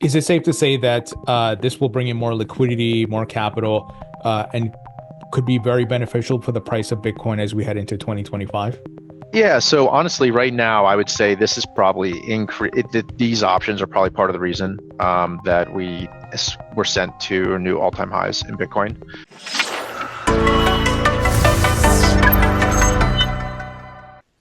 Is it safe to say that this will bring in more liquidity, more capital, and could be very beneficial for the price of Bitcoin as we head into 2025? Yeah, so honestly, right now, I would say this is probably these options are probably part of the reason that we were sent to new all-time highs in Bitcoin.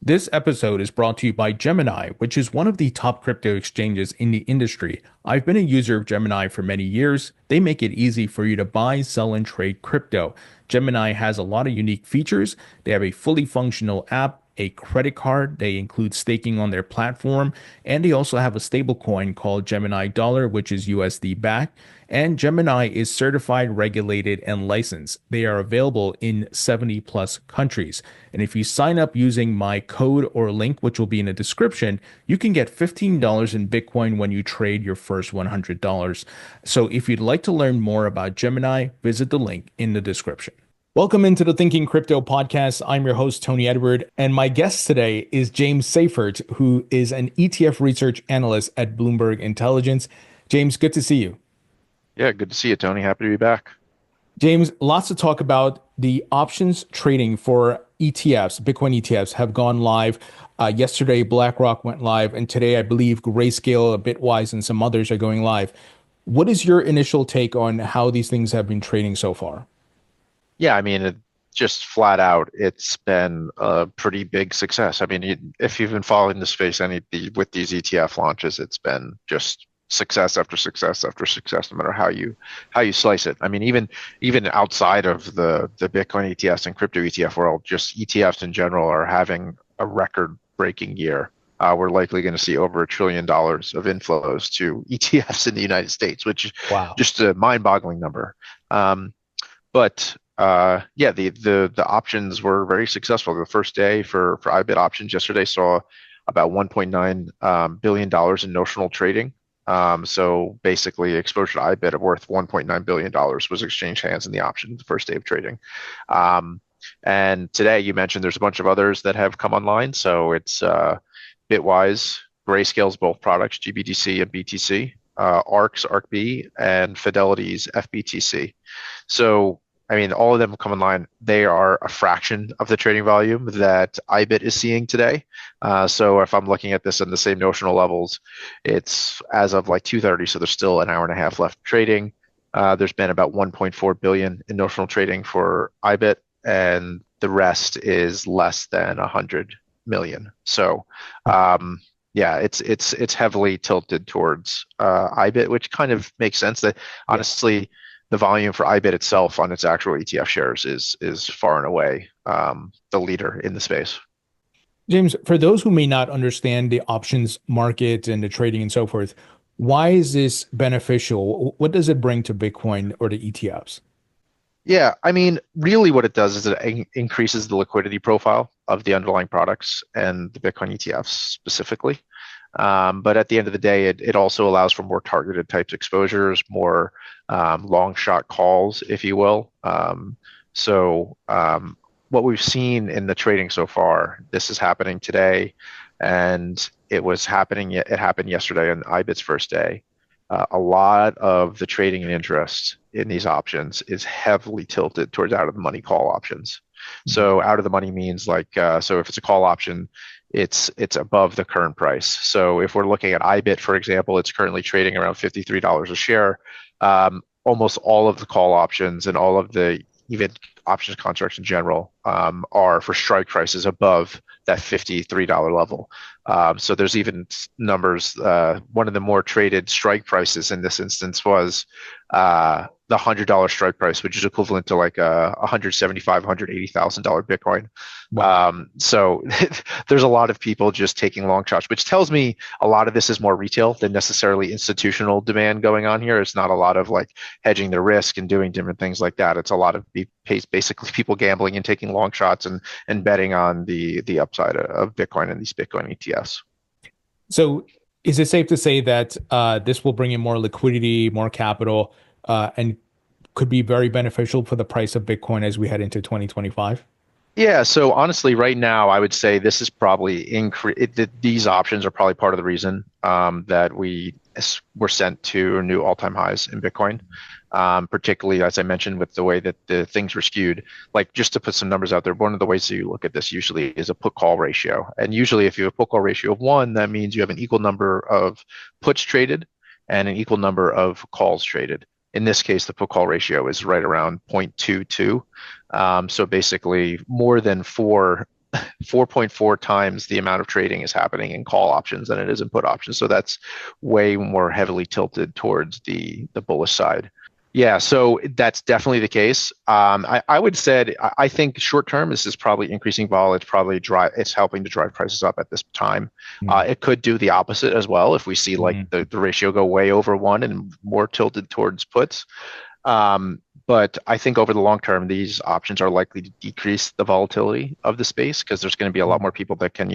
This episode is brought to you by Gemini, which is one of the top crypto exchanges in the industry. I've been a user of Gemini for many years. They make it easy for you to buy, sell, and trade crypto. Gemini has a lot of unique features. They have a fully functional app, a credit card. They include staking on their platform, and they also have a stablecoin called Gemini Dollar, which is USD backed. And Gemini is certified, regulated, and licensed. They are available in 70 plus countries. And if you sign up using my code or link, which will be in the description, you can get $15 in Bitcoin when you trade your first $100. So if you'd like to learn more about Gemini, visit the link in the description. Welcome into the Thinking Crypto podcast. I'm your host, Tony Edward, and my guest today is James Seyffart, who is an ETF research analyst at Bloomberg Intelligence. James, good to see you. Yeah, good to see you, Tony. Happy to be back. James, lots to talk about. The options trading for ETFs, Bitcoin ETFs, have gone live. Yesterday, BlackRock went live, and today, I believe Grayscale, Bitwise, and some others are going live. What is your initial take on how these things have been trading so far? Yeah, I mean, just flat out, it's been a pretty big success. I mean, if you've been following the space with these ETF launches, it's been just success after success after success, no matter how you slice it. I mean, even outside of the Bitcoin ETFs and crypto ETF world, just ETFs in general are having a record-breaking year. We're likely going to see over $1 trillion of inflows to ETFs in the United States, which is just a mind-boggling number. Yeah, the options were very successful. The first day for IBIT options yesterday saw about $1.9 billion in notional trading. So basically, exposure to IBIT worth $1.9 billion was exchanged hands in the option the first day of trading. And today, you mentioned there's a bunch of others that have come online. So it's Bitwise, Grayscale's both products, GBTC and BTC, ARC's ARCB, and Fidelity's FBTC. So I mean, all of them come online. They are a fraction of the trading volume that IBIT is seeing today. So if I'm looking at this in the same notional levels, it's as of like 2:30, so there's still an hour and a half left trading. There's been about 1.4 billion in notional trading for IBIT, and the rest is less than 100 million. So yeah, it's heavily tilted towards IBIT, which kind of makes sense. That honestly, the volume for IBIT itself on its actual ETF shares is far and away the leader in the space. James, for those who may not understand the options market and the trading and so forth, why is this beneficial? What does it bring to Bitcoin or the ETFs? Yeah, I mean, really what it does is it increases the liquidity profile of the underlying products and the Bitcoin ETFs specifically. But at the end of the day, it also allows for more targeted types exposures, more long shot calls, if you will. What we've seen in the trading so far, this is happening today, and it happened yesterday on IBIT's first day. A lot of the trading and interest in these options is heavily tilted towards out of the money call options. So out of the money means like, so if it's a call option, it's above the current price. So if we're looking at IBIT, for example, it's currently trading around $53 a share. Almost all of the call options and all of the even options contracts in general are for strike prices above that $53 level. So there's even numbers. One of the more traded strike prices in this instance was the $100 strike price, which is equivalent to like a $175,000, $180,000 Bitcoin. Wow. So there's a lot of people just taking long shots, which tells me a lot of this is more retail than necessarily institutional demand going on here. It's not a lot of like hedging the risk and doing different things like that. It's a lot of basically people gambling and taking long shots and betting on the upside of Bitcoin and these Bitcoin ETFs. So is it safe to say that this will bring in more liquidity, more capital, and could be very beneficial for the price of Bitcoin as we head into 2025? Yeah, so honestly, right now, I would say this is probably these options are probably part of the reason that were sent to new all-time highs in Bitcoin. Particularly, as I mentioned, with the way that the things were skewed. Like just to put some numbers out there, one of the ways that you look at this usually is a put-call ratio. And usually, if you have a put-call ratio of one, that means you have an equal number of puts traded and an equal number of calls traded. In this case, the put-call ratio is right around 0.22. So basically, more than 4.4 times the amount of trading is happening in call options than it is in put options. So that's way more heavily tilted towards the bullish side. Yeah, so that's definitely the case. I would say I think short term this is probably increasing vol. It's helping to drive prices up at this time. Mm, It could do the opposite as well if we see like mm, the ratio go way over one and more tilted towards puts. But I think over the long term, these options are likely to decrease the volatility of the space because there's going to be a lot mm, more people that can,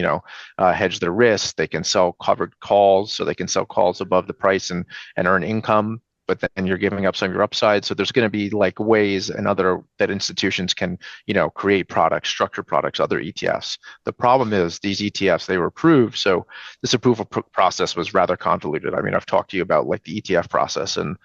hedge their risk. They can sell covered calls, so they can sell calls above the price and earn income. But then you're giving up some of your upside. So there's going to be like ways and other that institutions can, create products, structure products, other ETFs. The problem is these ETFs, they were approved. So this approval process was rather convoluted. I mean, I've talked to you about like the ETF process, and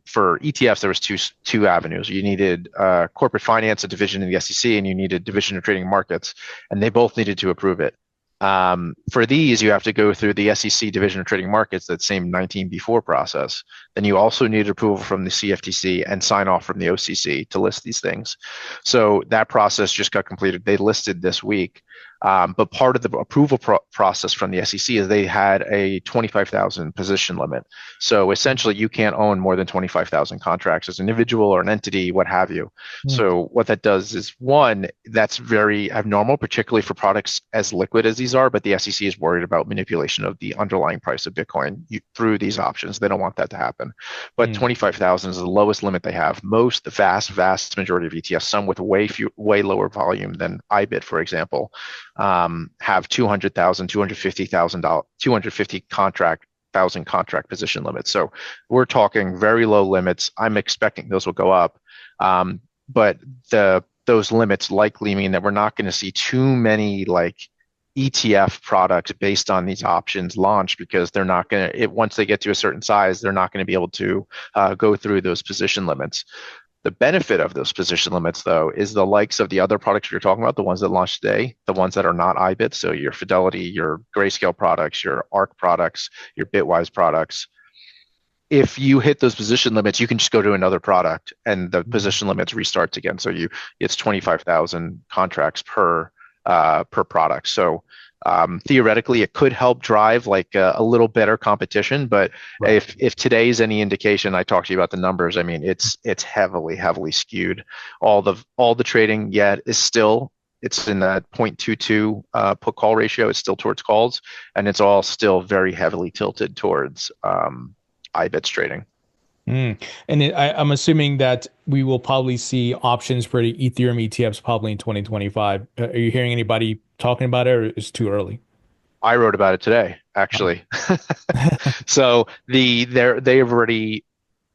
for ETFs, there was two avenues. You needed corporate finance, a division in the SEC, and you needed division of trading markets, and they both needed to approve it. For these, you have to go through the SEC Division of Trading Markets, that same 19B4 process. Then you also need approval from the CFTC and sign off from the OCC to list these things. So that process just got completed. They listed this week. But part of the approval process from the SEC is they had a 25,000 position limit. So essentially, you can't own more than 25,000 contracts as an individual or an entity, what have you. mm, So what that does is, one, that's very abnormal, particularly for products as liquid as these are. But the SEC is worried about manipulation of the underlying price of Bitcoin through these options. They don't want that to happen. But mm, 25,000 is the lowest limit they have. The vast majority of ETFs, some with way lower volume than IBIT, for example, have 200,000, 250,000, 250 contract position limits. So we're talking very low limits. I'm expecting those will go up. But those limits likely mean that we're not going to see too many like ETF products based on these options launched, because they're not going to, once they get to a certain size, they're not going to be able to go through those position limits. The benefit of those position limits, though, is the likes of the other products you're talking about, the ones that launched today, the ones that are not IBIT, so your Fidelity, your Grayscale products, your ARC products, your Bitwise products. If you hit those position limits, you can just go to another product and the mm, position limits restarts again. So it's 25,000 contracts per product. So theoretically, it could help drive like a little better competition. But right. if today's any indication, I talked to you about the numbers. I mean, it's heavily skewed. All the trading yet is still, it's in that 0.22 put call ratio. It's still towards calls, and it's all still very heavily tilted towards IBITS trading. Mm. And I'm assuming that we will probably see options for the Ethereum ETFs probably in 2025. Are you hearing anybody talking about it, or it's too early? I wrote about it today, Oh. actually. So they have already,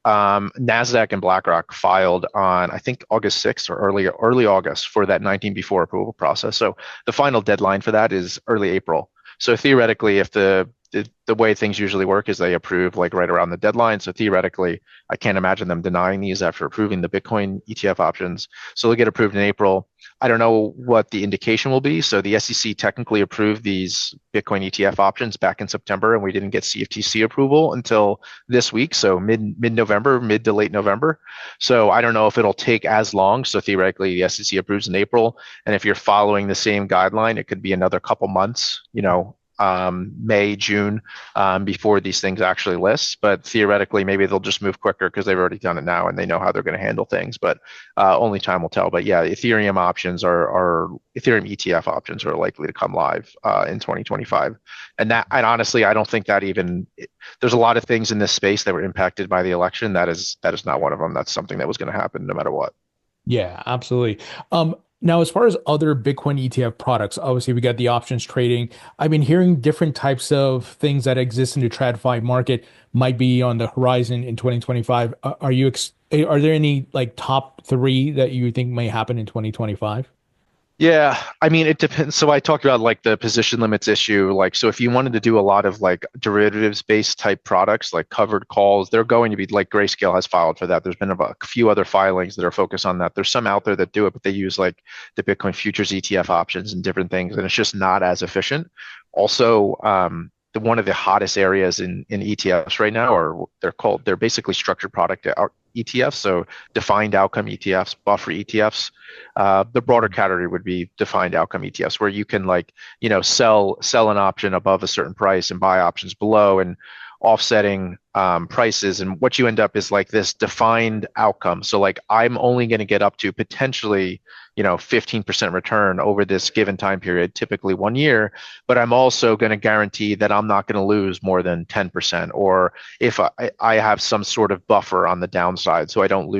Nasdaq and BlackRock filed on, I think, August 6th or early August for that 19B4 approval process. So the final deadline for that is early April. So theoretically, if the way things usually work is they approve like right around the deadline. So theoretically, I can't imagine them denying these after approving the Bitcoin ETF options. So they'll get approved in April. I don't know what the indication will be. So the SEC technically approved these Bitcoin ETF options back in September, and we didn't get CFTC approval until this week. So mid November, mid to late November. So I don't know if it'll take as long. So theoretically, the SEC approves in April, and if you're following the same guideline, it could be another couple months. May, June, before these things actually list. But theoretically, maybe they'll just move quicker because they've already done it now and they know how they're going to handle things. But only time will tell. But yeah, Ethereum ETF options are likely to come live in 2025. And honestly, I don't think that even there's a lot of things in this space that were impacted by the election. That is not one of them. That's something that was going to happen no matter what. Yeah, absolutely. Now, as far as other Bitcoin ETF products, obviously we got the options trading. I've been hearing different types of things that exist in the TradFi market might be on the horizon in 2025. Are there any like top three that you think may happen in 2025? Yeah, I mean, it depends. So I talked about like the position limits issue. Like, so if you wanted to do a lot of like derivatives based type products, like covered calls, they're going to be like Grayscale has filed for that. There's been a few other filings that are focused on that. There's some out there that do it, but they use like the Bitcoin futures ETF options and different things, and it's just not as efficient. Also, one of the hottest areas in ETFs right now, or they're basically structured product ETFs, so defined outcome ETFs, buffer ETFs. The broader category would be defined outcome ETFs, where you can like, sell an option above a certain price and buy options below, and offsetting prices. And what you end up is like this defined outcome. So like I'm only going to get up to potentially, 15% return over this given time period, typically 1 year, but I'm also going to guarantee that I'm not going to lose more than 10%, or if I have some sort of buffer on the downside, so I don't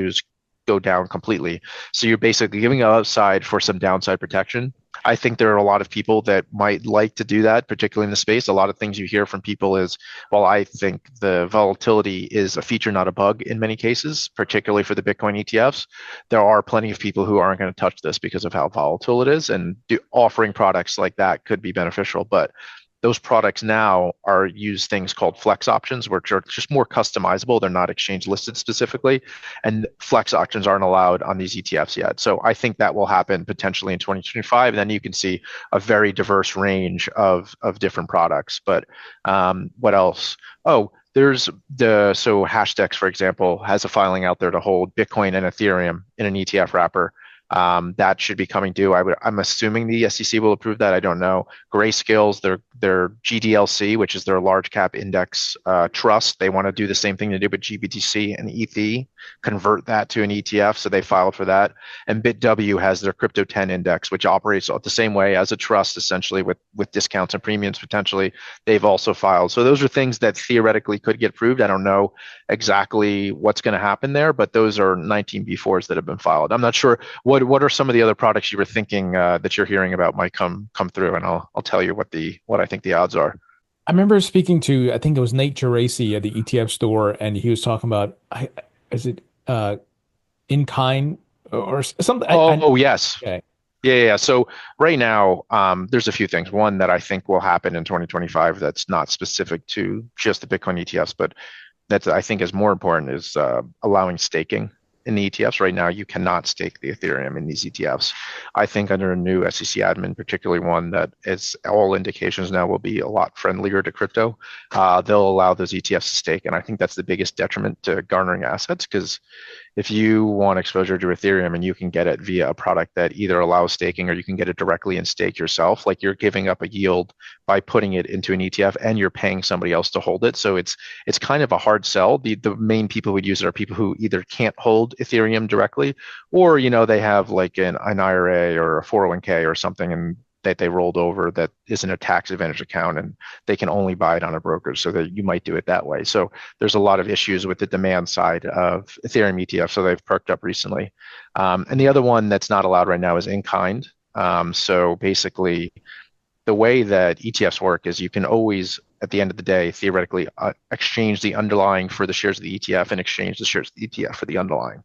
go down completely. So you're basically giving an upside for some downside protection. I think there are a lot of people that might like to do that, particularly in the space. A lot of things you hear from people is, well, I think the volatility is a feature, not a bug in many cases, particularly for the Bitcoin ETFs. There are plenty of people who aren't going to touch this because of how volatile it is, and offering products like that could be beneficial. But those products now are use things called flex options, which are just more customizable. They're not exchange listed specifically, and flex options aren't allowed on these ETFs yet. So I think that will happen potentially in 2025. And then you can see a very diverse range of different products. But what else? Oh, there's so Hashdex, for example, has a filing out there to hold Bitcoin and Ethereum in an ETF wrapper. That should be coming due. I'm assuming the SEC will approve that. I don't know. Grayscale's their GDLC, which is their large cap index trust. They want to do the same thing they did with GBTC and ETH, convert that to an ETF. So they filed for that. And BitW has their Crypto 10 index, which operates the same way as a trust, essentially with discounts and premiums potentially. They've also filed. So those are things that theoretically could get approved. I don't know exactly what's going to happen there, but those are 19B4s that have been filed. I'm not sure what are some of the other products you were thinking that you're hearing about might come through, and I'll tell you what I think the odds are. I remember speaking to, I think it was Nate Geraci at the ETF store, and he was talking about, is it in kind or something? Oh, yes. Okay. Yeah. So right now, there's a few things. One that I think will happen in 2025 that's not specific to just the Bitcoin ETFs, but that's I think is more important is allowing staking in the ETFs. Right now, you cannot stake the Ethereum in these ETFs. I think under a new SEC admin, particularly one that is all indications now will be a lot friendlier to crypto, they'll allow those ETFs to stake. And I think that's the biggest detriment to garnering assets, because if you want exposure to Ethereum and you can get it via a product that either allows staking or you can get it directly and stake yourself, like you're giving up a yield by putting it into an ETF and you're paying somebody else to hold it. So it's kind of a hard sell. The main people who would use it are people who either can't hold Ethereum directly, or they have like an IRA or a 401k or something, and that they rolled over that isn't a tax advantage account, and they can only buy it on a broker, so that you might do it that way. So there's a lot of issues with the demand side of Ethereum ETF, so they've perked up recently. And the other one that's not allowed right now is in kind. So basically, the way that ETFs work is you can always, at the end of the day, theoretically exchange the underlying for the shares of the ETF and exchange the shares of the ETF for the underlying.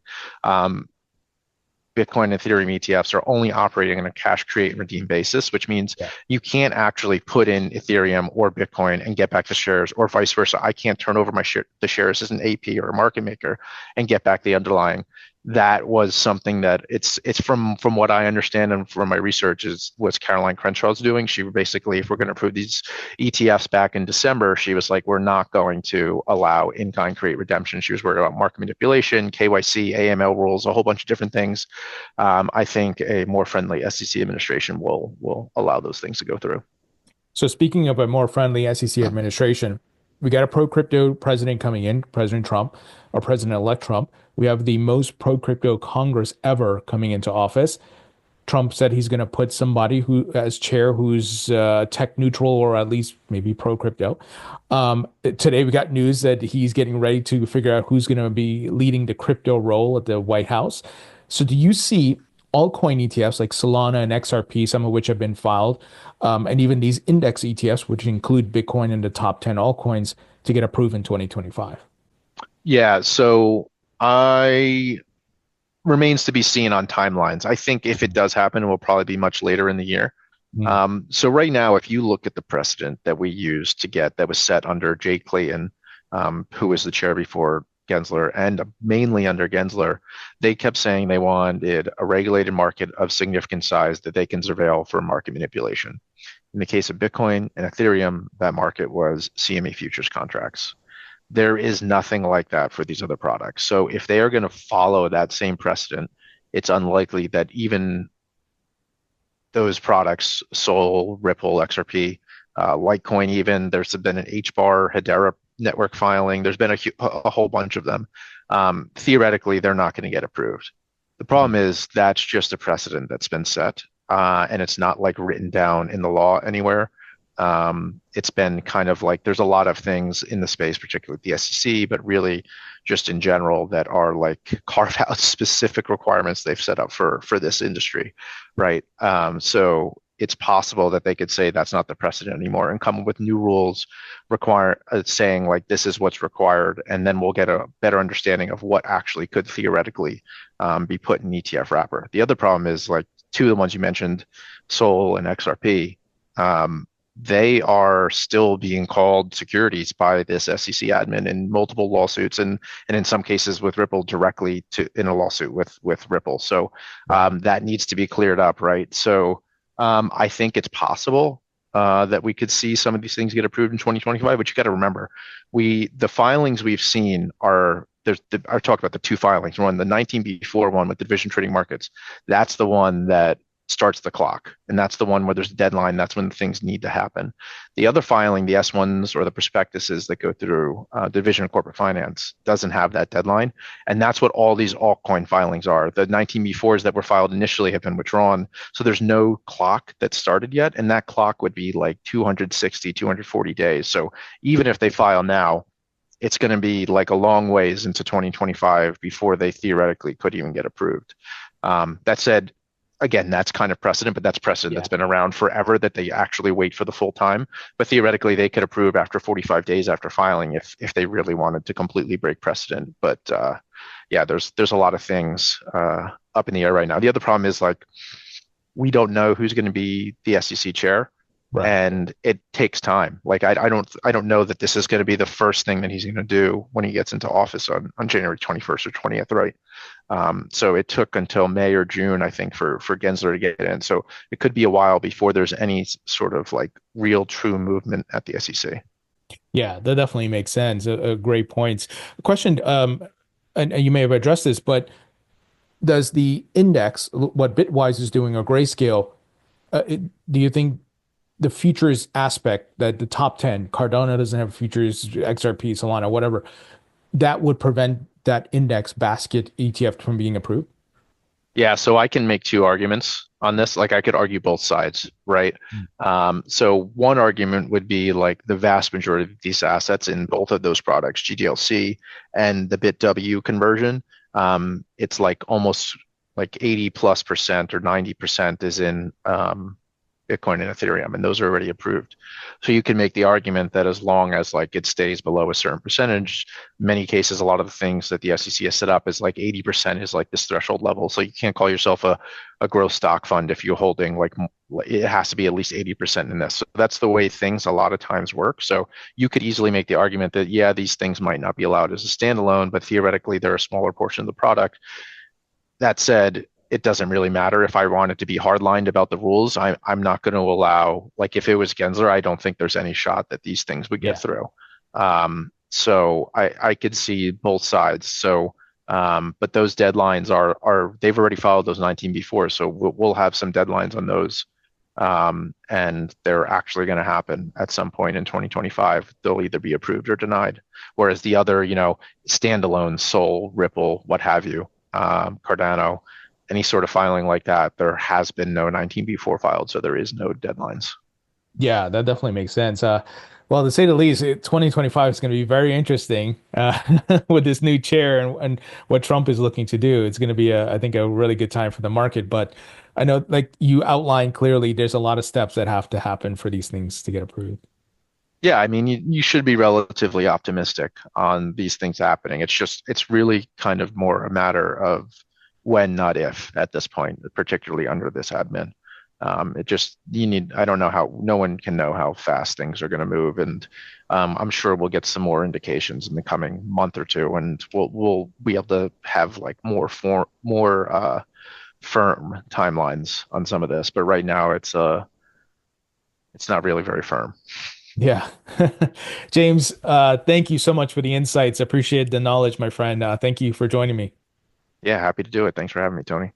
Bitcoin and Ethereum ETFs are only operating on a cash create and redeem basis, which means Yeah. you can't actually put in Ethereum or Bitcoin and get back the shares, or vice versa. I can't turn over the shares as an AP or a market maker and get back the underlying. That was something that it's from what I understand and from my research is what Caroline Crenshaw's doing. She basically, if we're going to approve these ETFs back in December, she was like, we're not going to allow in-kind create redemption. She was worried about market manipulation, KYC, AML rules, a whole bunch of different things. I think a more friendly SEC administration will allow those things to go through. So speaking of a more friendly SEC administration, we got a pro-crypto president coming in, President Trump, or President-elect Trump. We have the most pro-crypto Congress ever coming into office. Trump said he's going to put somebody who as chair who's tech neutral or at least maybe pro-crypto. Today we got news that he's getting ready to figure out who's going to be leading the crypto role at the White House. So do you see altcoin ETFs like Solana and XRP, some of which have been filed, and even these index ETFs, which include Bitcoin in the top 10 altcoins, to get approved in 2025? Yeah, so I remains to be seen on timelines. I think if it does happen, it will probably be much later in the year. Mm. So right now, if you look at the precedent that we used to get that was set under Jay Clayton, who was the chair before Gensler, and mainly under Gensler, they kept saying they wanted a regulated market of significant size that they can surveil for market manipulation. In the case of Bitcoin and Ethereum, that market was CME futures contracts. There is nothing like that for these other products. So if they are going to follow that same precedent, it's unlikely that even those products, Sol, Ripple, XRP, Litecoin, even there's been an HBAR, Hedera network filing. There's been a whole bunch of them. Theoretically, they're not going to get approved. The problem is that's just a precedent that's been set, and it's not like written down in the law anywhere. It's been kind of like there's a lot of things in the space, particularly the SEC, but really just in general that are like carve out specific requirements they've set up for this industry, right? So it's possible that they could say that's not the precedent anymore and come up with new rules saying like this is what's required, and then we'll get a better understanding of what actually could theoretically be put in ETF wrapper. The other problem is like two of the ones you mentioned, Sol and XRP. They are still being called securities by this SEC admin in multiple lawsuits, and in some cases with Ripple directly in a lawsuit with Ripple. So that needs to be cleared up, right? So I think it's possible that we could see some of these things get approved in 2025. But you got to remember, the filings we've seen are I talked about the two filings. One, the 19B4 one with the division trading markets. That's the one that starts the clock. And that's the one where there's a deadline. That's when things need to happen. The other filing, the S1s or the prospectuses that go through Division of Corporate Finance, doesn't have that deadline. And that's what all these altcoin filings are. The 19B4s that were filed initially have been withdrawn. So there's no clock that started yet. And that clock would be like 260, 240 days. So even if they file now, it's going to be like a long ways into 2025 before they theoretically could even get approved. That said, again, that's kind of precedent, but that's precedent that's been around forever that they actually wait for the full time. But theoretically, they could approve after 45 days after filing if they really wanted to completely break precedent. But yeah, there's a lot of things up in the air right now. The other problem is like we don't know who's going to be the SEC chair. Right. And it takes time. Like I don't know that this is going to be the first thing that he's going to do when he gets into office on January 21st or 20th, right? So it took until May or June, I think, for Gensler to get in. So it could be a while before there's any sort of like real true movement at the SEC. Yeah, that definitely makes sense. Great points. Question, and you may have addressed this, but does the index, what Bitwise is doing or Grayscale, do you think the futures aspect that the top 10, Cardano doesn't have futures, XRP, Solana, whatever, that would prevent that index basket ETF from being approved? Yeah, so I can make two arguments on this. Like I could argue both sides, right? So one argument would be like the vast majority of these assets in both of those products, GDLC and the BitW conversion, it's like almost like 80+% or 90% is in Bitcoin and Ethereum, and those are already approved. So you can make the argument that as long as like it stays below a certain percentage, many cases, a lot of the things that the SEC has set up is like 80% is like this threshold level. So you can't call yourself a growth stock fund if you're holding like it has to be at least 80% in this. So that's the way things a lot of times work. So you could easily make the argument that, yeah, these things might not be allowed as a standalone, but theoretically they're a smaller portion of the product. That said, it doesn't really matter if I wanted to be hardlined about the rules. I'm not going to allow, like if it was Gensler, I don't think there's any shot that these things would get through. So I could see both sides. So, but those deadlines are they've already followed those 19B4, so we'll have some deadlines on those, and they're actually going to happen at some point in 2025. They'll either be approved or denied. Whereas the other, standalone, Sol, Ripple, what have you, Cardano, any sort of filing like that, there has been no 19B4 filed, so there is no deadlines. Yeah, that definitely makes sense. Well, to say the least, 2025 is going to be very interesting with this new chair and what Trump is looking to do. It's going to be, I think, a really good time for the market. But I know, like you outlined clearly, there's a lot of steps that have to happen for these things to get approved. Yeah, I mean, you should be relatively optimistic on these things happening. It's really kind of more a matter of when, not if, at this point, particularly under this admin. It just, I don't know how, no one can know how fast things are going to move. And I'm sure we'll get some more indications in the coming month or two, and we'll be able to have like more firm timelines on some of this. But right now it's not really very firm. Yeah. James, thank you so much for the insights. Appreciate the knowledge, my friend. Thank you for joining me. Yeah, happy to do it. Thanks for having me, Tony.